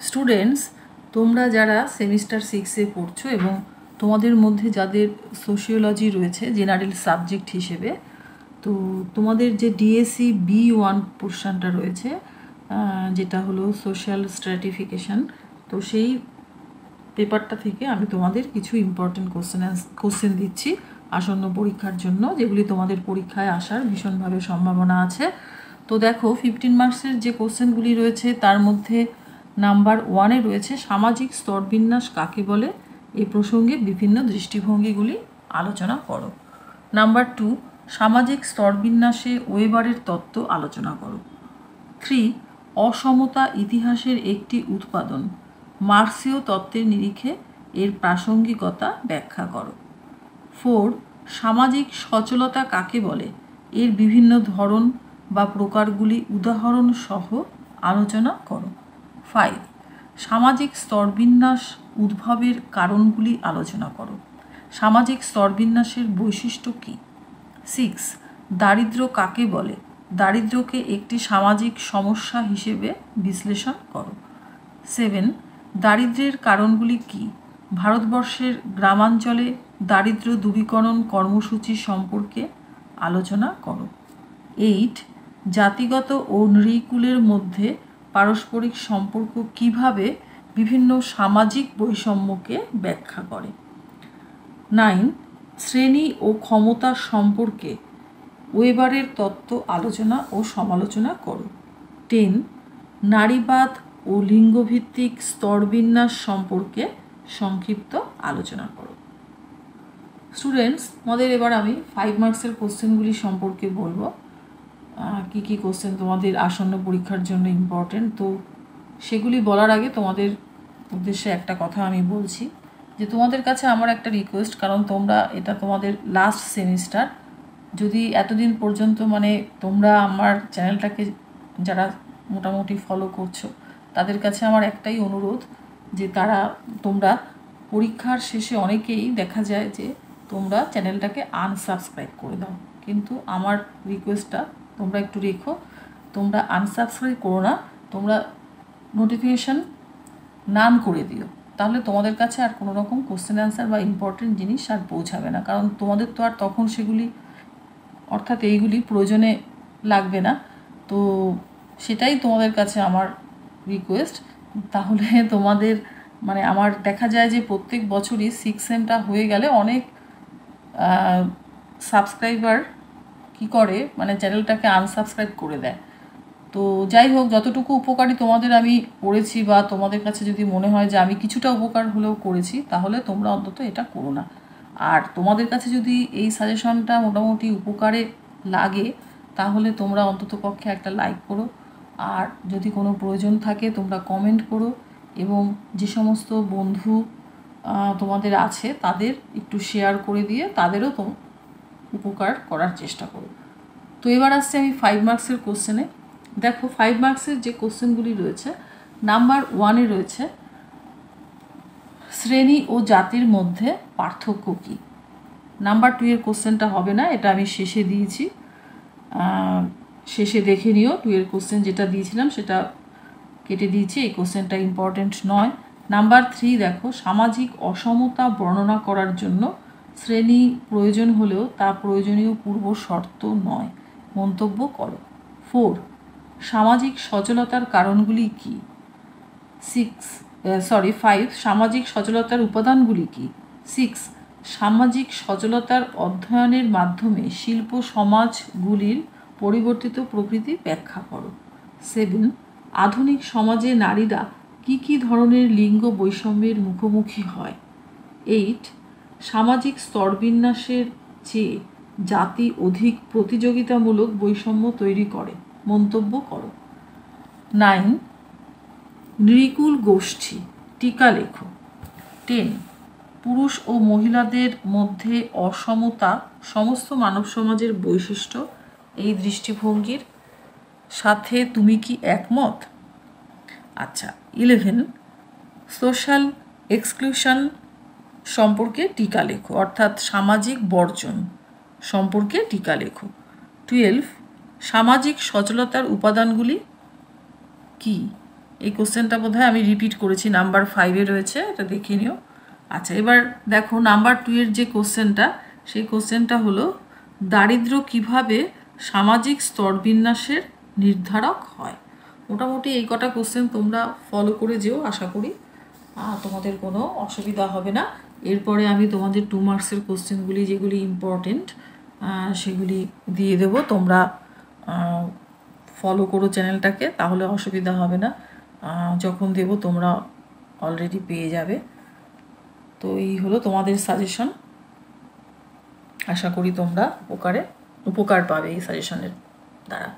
Students, তোমরা যারা semester 6-এ পড়ছো এবং তোমাদের মধ্যে যাদের সোশিওলজি রয়েছে জেনারেল সাবজেক্ট হিসেবে, তো তোমাদের যে ডিএসসি B1 পোর্শনটা রয়েছে, যেটা হলো সোশ্যাল স্ট্র্যাটিফিকেশন, তো সেই পেপারটা থেকে আমি তোমাদের কিছু ইম্পর্টেন্ট কোশ্চেন দিচ্ছি আসন্ন পরীক্ষার জন্য, যেগুলি তোমাদের পরীক্ষায় আসার ভীষণভাবে সম্ভাবনা আছে। তো দেখো, 15 মার্কসের যে কোশ্চেনগুলি রয়েছে তার মধ্যে নাম্বার 1-এ রয়েছে সামাজিক স্তরবিন্যাস কাকে বলে, এই প্রসঙ্গে বিভিন্ন দৃষ্টিভঙ্গিগুলি আলোচনা করো। নাম্বার 2, সামাজিক স্তরবিন্যাসে ওয়েবারের তত্ত্ব আলোচনা করো। 3, অসমতা ইতিহাসের একটি উৎপাদন, মার্ক্সীয় তত্ত্বের নিরিখে এর প্রাসঙ্গিকতা ব্যাখ্যা করো। 4, সামাজিক সচলতা কাকে বলে, এর বিভিন্ন ধরন বা প্রকারগুলি উদাহরণ সহ আলোচনা করো। 5, সামাজিক স্তরবিন্যাস উদ্ভবের কারণগুলি আলোচনা করো। সামাজিক স্তরবিন্যাসের বৈশিষ্ট্য কী? 6, দারিদ্র্য কাকে বলে, দারিদ্র্যকে একটি সামাজিক সমস্যা হিসেবে বিশ্লেষণ করো। 7, দারিদ্র্যের কারণগুলি কী, ভারতবর্ষের গ্রামাঞ্চলে দারিদ্র্য দূরীকরণ কর্মসূচি সম্পর্কে আলোচনা করো। 8, জাতিগত ও নৃকুলের মধ্যে পারস্পরিক সম্পর্ক কিভাবে বিভিন্ন সামাজিক বৈষম্যকে ব্যাখ্যা করে। 9, শ্রেণী ও ক্ষমতা সম্পর্কে ওয়েবারের তত্ত্ব আলোচনা ও সমালোচনা করো। 10, নারীবাদ ও লিঙ্গভিত্তিক স্তরবিন্যাস সম্পর্কে সংক্ষিপ্ত আলোচনা করো। স্টুডেন্টস, তোমাদের এবার আমি 5 মার্কসের কোশ্চেনগুলি সম্পর্কে বলবো, কি কি কোশ্চেন তোমাদের আসন্ন পরীক্ষার জন্য ইম্পর্টেন্ট। তো সেগুলি বলার আগে তোমাদের উদ্দেশ্যে একটা কথা আমি বলছি, যে তোমাদের কাছে আমার একটা রিকোয়েস্ট, কারণ তোমরা এটা তোমাদের লাস্ট সেমিস্টার, যদি এতদিন পর্যন্ত তোমরা আমার চ্যানেলটাকে যারা মোটামুটি ফলো করছো, তাদের কাছে আমার একটাই অনুরোধ, যে তোমরা পরীক্ষার শেষে অনেকেই দেখা যায় যে তোমরা চ্যানেলটাকে আনসাবস্ক্রাইব করে দাও, কিন্তু আমার রিকোয়েস্টটা তোমরা একটু রেখো, তোমরা আনসাবস্ক্রাইব করো না, তোমরা নোটিফিকেশান নান করে দিও, তাহলে তোমাদের কাছে আর কোনো রকম কোশ্চেন অ্যান্সার বা ইম্পর্টেন্ট জিনিস আর পৌঁছাবে না, কারণ তোমাদের তো আর তখন সেগুলি অর্থাৎ এইগুলি প্রয়োজনে লাগবে না। তো সেটাই তোমাদের কাছে আমার রিকোয়েস্ট। তাহলে তোমাদের আমার দেখা যায় যে প্রত্যেক বছরই 6 সেমটা হয়ে গেলে অনেক সাবস্ক্রাইবার কি করে চ্যানেলটাকে আনসাবস্ক্রাইব করে দেয়। তো যাই হোক, যতটুকু উপকারী তোমাদের আমি করেছি বা তোমাদের কাছে যদি মনে হয় যে আমি কিছুটা উপকার হলেও করেছি, তাহলে তোমরা অন্তত এটা করো না। আর তোমাদের কাছে যদি এই সাজেশনটা মোটামুটি উপকারে লাগে, তাহলে তোমরা অন্তত পক্ষে একটা লাইক করো, আর যদি কোনো প্রয়োজন থাকে তোমরা কমেন্ট করো, এবং যে সমস্ত বন্ধু তোমাদের আছে তাদের একটু শেয়ার করে দিয়ে তাদেরও উপকার করার চেষ্টা করো। তো এবার আসছে আমি 5 মার্কসের কোশ্চেনে। দেখো, 5 মার্কসের যে কোশ্চেনগুলি রয়েছে, নাম্বার 1-এ রয়েছে শ্রেণী ও জাতির মধ্যে পার্থক্য কী। নাম্বার 2-এর কোশ্চেনটা হবে না, এটা আমি শেষে দিয়েছি, শেষে দেখে নিও। 2-এর কোশ্চেন যেটা দিয়েছিলাম সেটা কেটে দিয়েছি, এই কোশ্চেনটা ইম্পর্টেন্ট নয়। নাম্বার 3 দেখো, সামাজিক অসমতা বর্ণনা করার জন্য শ্রেণী প্রয়োজন হলেও তা প্রয়োজনীয় পূর্ব শর্ত নয়, মন্তব্য করো। 4, সামাজিক সচলতার কারণগুলি কী। 5, সামাজিক সচলতার উপাদানগুলি কী। 6, সামাজিক সচলতার অধ্যয়নের মাধ্যমে শিল্প সমাজগুলির পরিবর্তিত প্রকৃতি ব্যাখ্যা করো। 7, আধুনিক সমাজে নারীরা কী কী ধরনের লিঙ্গ বৈষম্যের মুখোমুখি হয়। 8, সামাজিক স্তরবিন্যাসের চেয়ে জাতি অধিক প্রতিযোগিতামূলক বৈষম্য তৈরি করে, মন্তব্য করো। 9, নৃকুল গোষ্ঠী, টিকা লেখো। 10, পুরুষ ও মহিলাদের মধ্যে অসমতা সমস্ত মানব সমাজের বৈশিষ্ট্য, এই দৃষ্টিভঙ্গির সাথে তুমি কি একমত? আচ্ছা। 11, সোশ্যাল এক্সক্লুশন সম্পর্কে টিকা লেখো, অর্থাৎ সামাজিক বর্জন সম্পর্কে টিকা লেখো। 12, সামাজিক সচলতার উপাদানগুলি কী। এই কোশ্চেনটা বোধহয় আমি রিপিট করেছি, নাম্বার 5-এ রয়েছে, এটা দেখে নিও। আচ্ছা, এবার দেখো নাম্বার 2-এর যে কোশ্চেনটা, সেই কোশ্চেনটা হলো দারিদ্র্য কিভাবে সামাজিক স্তরবিন্যাসের নির্ধারক হয়। মোটামুটি এই কটা কোশ্চেন তোমরা ফলো করে যেও, আশা করি তোমাদের কোনো অসুবিধা হবে না। এরপরে আমি তোমাদের 2 মার্কসের কোশ্চেনগুলি যেগুলি ইম্পর্টেন্ট সেগুলি দিয়ে দেবো, তোমরা ফলো করো চ্যানেলটাকে, তাহলে অসুবিধা হবে না, যখন দেব তোমরা অলরেডি পেয়ে যাবে। তো এই হলো তোমাদের সাজেশন, আশা করি তোমরা উপকার পাবে এই সাজেশনের দ্বারা।